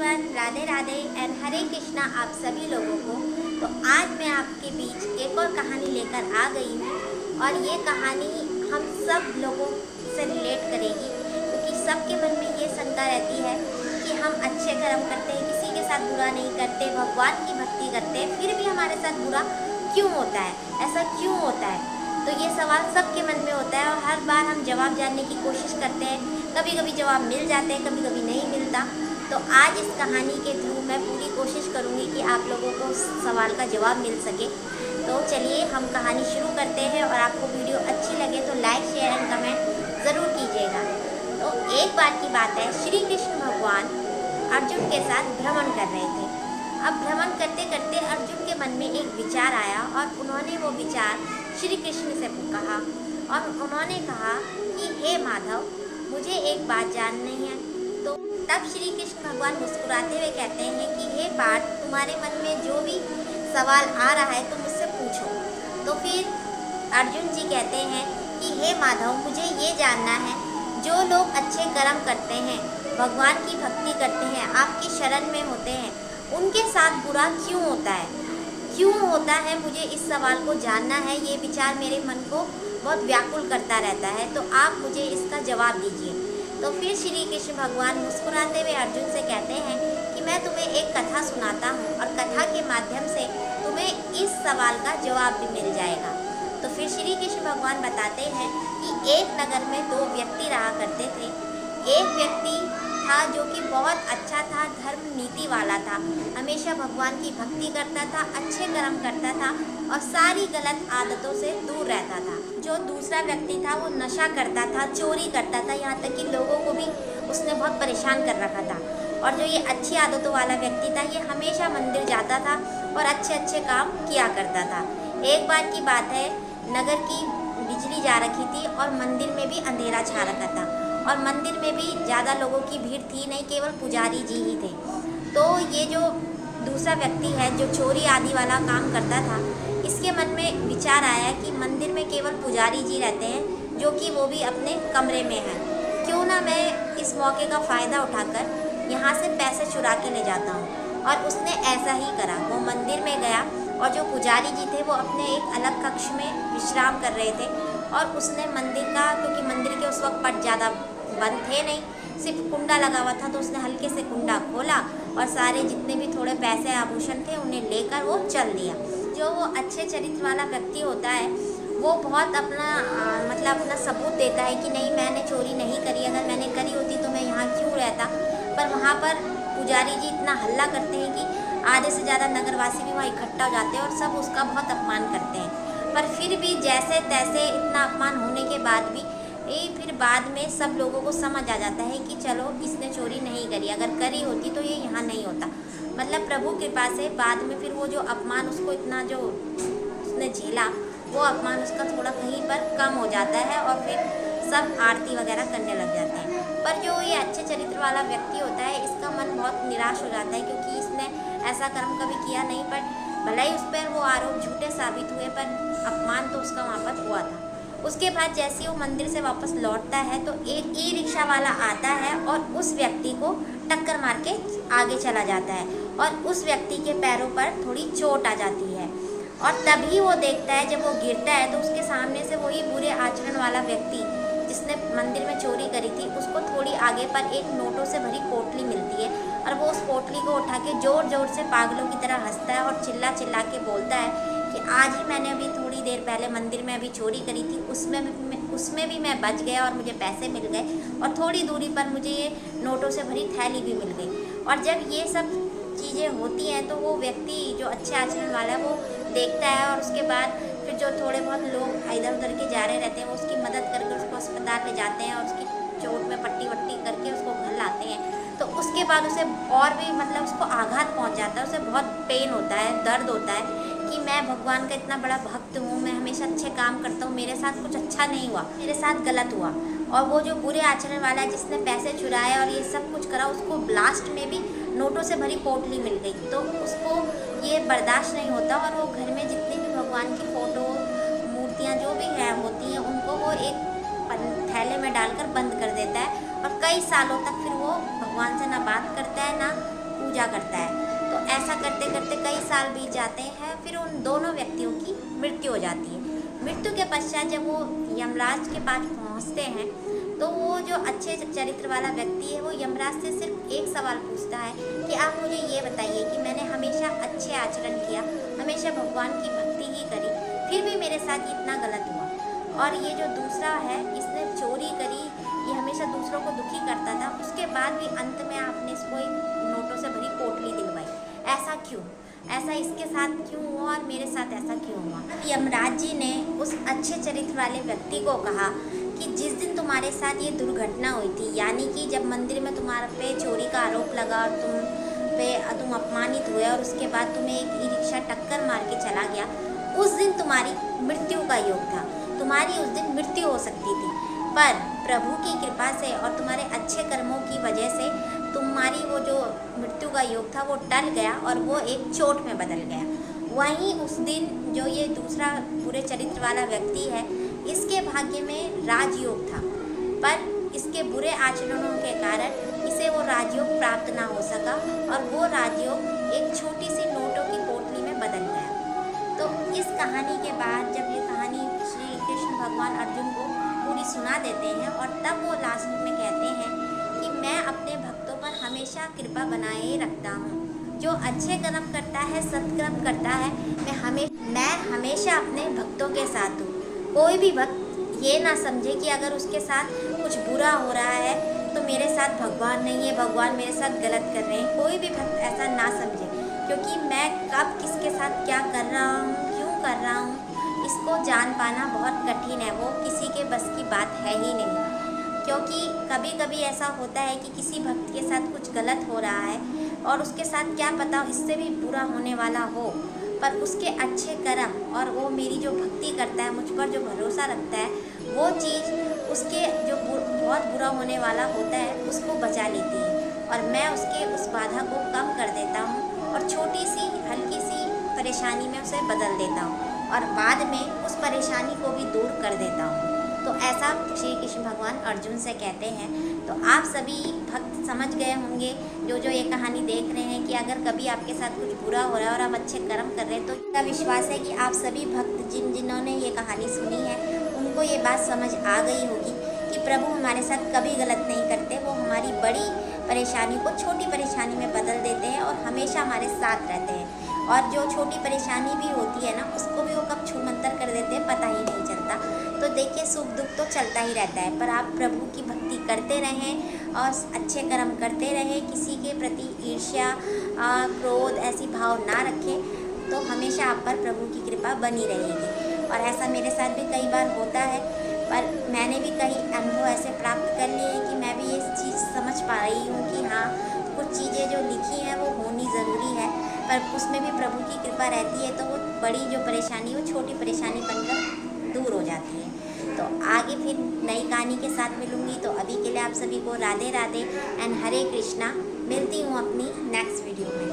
Everyone, Radhe Radhe and हरे कृष्णा आप सभी लोगों को। तो आज मैं आपके बीच एक और कहानी लेकर आ गई हूँ और ये कहानी हम सब लोगों से रिलेट करेगी, क्योंकि सबके मन में ये शंका रहती है कि हम अच्छे कर्म करते हैं, किसी के साथ बुरा नहीं करते, भगवान की भक्ति करते हैं, फिर भी हमारे साथ बुरा क्यों होता है, ऐसा क्यों होता है। तो ये सवाल सबके मन में होता है और हर बार हम जवाब जानने की कोशिश करते हैं। कभी कभी जवाब मिल जाते हैं, कभी कभी नहीं मिलता। तो आज इस कहानी के थ्रू मैं पूरी कोशिश करूँगी कि आप लोगों को उस सवाल का जवाब मिल सके। तो चलिए हम कहानी शुरू करते हैं और आपको वीडियो अच्छी लगे तो लाइक शेयर एंड कमेंट ज़रूर कीजिएगा। तो एक बार की बात है, श्री कृष्ण भगवान अर्जुन के साथ भ्रमण कर रहे थे। अब भ्रमण करते करते अर्जुन के मन में एक विचार आया और उन्होंने वो विचार श्री कृष्ण से कहा और उन्होंने कहा कि हे माधव, मुझे एक बात जाननी है। तो तब श्री कृष्ण भगवान मुस्कुराते हुए कहते हैं कि हे पार्थ, तुम्हारे मन में जो भी सवाल आ रहा है तो मुझसे पूछो। तो फिर अर्जुन जी कहते हैं कि हे माधव, मुझे ये जानना है, जो लोग अच्छे कर्म करते हैं, भगवान की भक्ति करते हैं, आपकी शरण में होते हैं, उनके साथ बुरा क्यों होता है, क्यों होता है, मुझे इस सवाल को जानना है। ये विचार मेरे मन को बहुत व्याकुल करता रहता है, तो आप मुझे इसका जवाब दीजिए। तो फिर श्री कृष्ण भगवान मुस्कुराते हुए अर्जुन से कहते हैं कि मैं तुम्हें एक कथा सुनाता हूँ और कथा के माध्यम से तुम्हें इस सवाल का जवाब भी मिल जाएगा। तो फिर श्री कृष्ण भगवान बताते हैं कि एक नगर में दो व्यक्ति रहा करते थे। एक व्यक्ति था जो कि बहुत अच्छा था, धर्म नीति वाला था, हमेशा भगवान की भक्ति करता था, अच्छे कर्म करता था और सारी गलत आदतों से दूर रहता था। जो दूसरा व्यक्ति था वो नशा करता था, चोरी करता था, यहाँ तक कि लोगों को भी उसने बहुत परेशान कर रखा था। और जो ये अच्छी आदतों वाला व्यक्ति था, ये हमेशा मंदिर जाता था और अच्छे अच्छे काम किया करता था। एक बार की बात है, नगर की बिजली जा रखी थी और मंदिर में भी अंधेरा छा रखा था और मंदिर में भी ज़्यादा लोगों की भीड़ थी नहीं, केवल पुजारी जी ही थे। तो ये जो दूसरा व्यक्ति है जो चोरी आदि वाला काम करता था, इसके मन में विचार आया कि मंदिर में केवल पुजारी जी रहते हैं, जो कि वो भी अपने कमरे में हैं, क्यों ना मैं इस मौके का फ़ायदा उठाकर यहाँ से पैसे चुरा के ले जाता हूँ। और उसने ऐसा ही करा। वो मंदिर में गया और जो पुजारी जी थे वो अपने एक अलग कक्ष में विश्राम कर रहे थे और उसने मंदिर का, क्योंकि मंदिर के उस वक्त पट ज़्यादा बंद थे नहीं, सिर्फ कुंडा लगा हुआ था, तो उसने हल्के से कुंडा खोला और सारे जितने भी थोड़े पैसे आभूषण थे उन्हें लेकर वो चल दिया। जो वो अच्छे चरित्र वाला व्यक्ति होता है वो बहुत अपना मतलब अपना सबूत देता है कि नहीं, मैंने चोरी नहीं करी, अगर मैंने करी होती तो मैं यहाँ क्यों रहता। पर वहाँ पर पुजारी जी इतना हल्ला करते हैं कि आधे से ज़्यादा नगरवासी भी वहाँ इकट्ठा हो जाते हैं और सब उसका बहुत अपमान करते हैं। पर फिर भी जैसे तैसे इतना अपमान होने के बाद भी फिर बाद में सब लोगों को समझ आ जाता है कि चलो इसने चोरी नहीं करी, अगर करी होती तो ये यहाँ नहीं होता। मतलब प्रभु कृपा से बाद में फिर वो जो अपमान उसको इतना जो उसने झेला, वो अपमान उसका थोड़ा कहीं पर कम हो जाता है और फिर सब आरती वगैरह करने लग जाते हैं। पर जो ये अच्छे चरित्र वाला व्यक्ति होता है, इसका मन बहुत निराश हो जाता है, क्योंकि इसने ऐसा कर्म कभी किया नहीं, पर भले ही उस पर वो आरोप झूठे साबित हुए, पर अपमान तो उसका वहाँ पर हुआ था। उसके बाद जैसे ही वो मंदिर से वापस लौटता है तो एक ई रिक्शा वाला आता है और उस व्यक्ति को टक्कर मार के आगे चला जाता है और उस व्यक्ति के पैरों पर थोड़ी चोट आ जाती है। और तभी वो देखता है, जब वो गिरता है तो उसके सामने से वही बुरे आचरण वाला व्यक्ति जिसने मंदिर में चोरी करी थी, उसको थोड़ी आगे पर एक नोटों से भरी पोटली मिलती है और वो उस पोटली को उठा के ज़ोर ज़ोर से पागलों की तरह हंसता है और चिल्ला चिल्ला के बोलता है कि आज ही मैंने अभी थोड़ी देर पहले मंदिर में अभी चोरी करी थी, उसमें भी मैं बच गया और मुझे पैसे मिल गए और थोड़ी दूरी पर मुझे ये नोटों से भरी थैली भी मिल गई। और जब ये सब चीज़ें होती हैं तो वो व्यक्ति जो अच्छे आचरण वाला है वो देखता है और उसके बाद फिर जो थोड़े बहुत लोग इधर उधर के जा रहे रहते हैं वो उसकी मदद करके उसको अस्पताल ले जाते हैं और उसकी चोट में पट्टी वट्टी करके उसको घर लाते हैं। तो उसके बाद उसे और भी मतलब उसको आघात पहुंच जाता है, उसे बहुत पेन होता है, दर्द होता है कि मैं भगवान का इतना बड़ा भक्त हूँ, मैं हमेशा अच्छे काम करता हूँ, मेरे साथ कुछ अच्छा नहीं हुआ, मेरे साथ गलत हुआ। और वो जो बुरे आचरण वाला है जिसने पैसे चुराए और ये सब कुछ करा, उसको लास्ट में भी नोटों से भरी पोटली मिल गई। तो उसको ये बर्दाश्त नहीं होता और वो घर में जितनी भी भगवान की फ़ोटो मूर्तियाँ जो भी हैं होती हैं, उनको वो एक थैले में डालकर बंद कर देता है और कई सालों तक फिर वो भगवान से ना बात करता है, ना पूजा करता है। तो ऐसा करते करते कई साल बीत जाते हैं, फिर उन दोनों व्यक्तियों की मृत्यु हो जाती है। मृत्यु के पश्चात जब वो यमराज के पास पहुंचते हैं तो वो जो अच्छे चरित्र वाला व्यक्ति है वो यमराज से सिर्फ एक सवाल पूछता है कि आप मुझे ये बताइए कि मैंने हमेशा अच्छे आचरण किया, हमेशा भगवान की भक्ति ही करी, फिर भी मेरे साथ इतना गलत हुआ। और ये जो दूसरा है, इसने चोरी करी, ये हमेशा दूसरों को दुखी करता था, उसके बाद भी अंत में आपने इसको नोटों से भरी पोटली दिलवाई, ऐसा क्यों? ऐसा इसके साथ क्यों हुआ और मेरे साथ ऐसा क्यों हुआ? यमराज जी ने उस अच्छे चरित्र वाले व्यक्ति को कहा कि जिस दिन तुम्हारे साथ ये दुर्घटना हुई थी, यानी कि जब मंदिर में तुम्हारे पे चोरी का आरोप लगा और तुम अपमानित हुए और उसके बाद तुम्हें एक ई रिक्शा टक्कर मार के चला गया, उस दिन तुम्हारी मृत्यु का योग था, तुम्हारी उस दिन मृत्यु हो सकती थी, पर प्रभु की कृपा से और तुम्हारे अच्छे कर्मों की वजह से तुम्हारी वो जो मृत्यु का योग था वो टल गया और वो एक चोट में बदल गया। वहीं उस दिन जो ये दूसरा बुरे चरित्र वाला व्यक्ति है, इसके भाग्य में राजयोग था, पर इसके बुरे आचरणों के कारण इसे वो राजयोग प्राप्त ना हो सका और वो राजयोग एक छोटी सी नोटों की पोटली में बदल गया। तो इस कहानी के बाद जब ये कहानी श्री कृष्ण भगवान अर्जुन को पूरी सुना देते हैं और तब वो लास्ट में कहते हैं कि मैं अपने भक्तों पर हमेशा कृपा बनाए रखता हूँ, जो अच्छे कर्म करता है, सत्कर्म करता है, मैं हमेशा अपने भक्तों के साथ हूँ। कोई भी भक्त ये ना समझे कि अगर उसके साथ कुछ बुरा हो रहा है तो मेरे साथ भगवान नहीं है, भगवान मेरे साथ गलत कर रहे हैं। कोई भी भक्त ऐसा ना समझे, क्योंकि मैं कब किसके साथ क्या कर रहा हूँ, क्यों कर रहा हूँ, इसको जान पाना बहुत कठिन है, वो किसी के बस की बात है ही नहीं। क्योंकि कभी कभी ऐसा होता है कि किसी भक्त के साथ कुछ गलत हो रहा है और उसके साथ क्या पता इससे भी बुरा होने वाला हो, पर उसके अच्छे कर्म और वो मेरी जो भक्ति करता है, मुझ पर जो भरोसा रखता है, वो चीज़ उसके जो बहुत बुरा होने वाला होता है उसको बचा लेती है और मैं उसके उस बाधा को कम कर देता हूँ और छोटी सी हल्की सी परेशानी में उसे बदल देता हूँ और बाद में उस परेशानी को भी दूर कर देता हूँ। तो ऐसा श्री कृष्ण भगवान अर्जुन से कहते हैं। तो आप सभी भक्त समझ गए होंगे जो ये कहानी देख रहे हैं कि अगर कभी आपके साथ कुछ बुरा हो रहा है और आप अच्छे कर्म कर रहे हैं, तो इसका विश्वास है कि आप सभी भक्त जिन्होंने ये कहानी सुनी है उनको ये बात समझ आ गई होगी कि प्रभु हमारे साथ कभी गलत नहीं करते, वो हमारी बड़ी परेशानी को छोटी परेशानी में बदल देते हैं और हमेशा हमारे साथ रहते हैं। और जो छोटी परेशानी भी होती है ना, उसको भी वो कब छूमंतर कर देते हैं पता ही नहीं चलता। तो देखिए, सुख दुख तो चलता ही रहता है, पर आप प्रभु की भक्ति करते रहें और अच्छे कर्म करते रहें, किसी के प्रति ईर्ष्या क्रोध ऐसी भाव ना रखें, तो हमेशा आप पर प्रभु की कृपा बनी रहेगी। और ऐसा मेरे साथ भी कई बार होता है, पर मैंने भी कई अनुभव ऐसे प्राप्त कर लिए हैं कि मैं भी ये चीज़ समझ पा रही हूँ कि हाँ, कुछ चीज़ें जो लिखी हैं वो होनी ज़रूरी है, पर उसमें भी प्रभु की कृपा रहती है, तो वो बड़ी जो परेशानी वो छोटी परेशानी बनकर दूर हो जाती है। तो आगे फिर नई कहानी के साथ मिलूँगी। तो अभी के लिए आप सभी को राधे राधे एंड हरे कृष्णा। मिलती हूँ अपनी नेक्स्ट वीडियो में।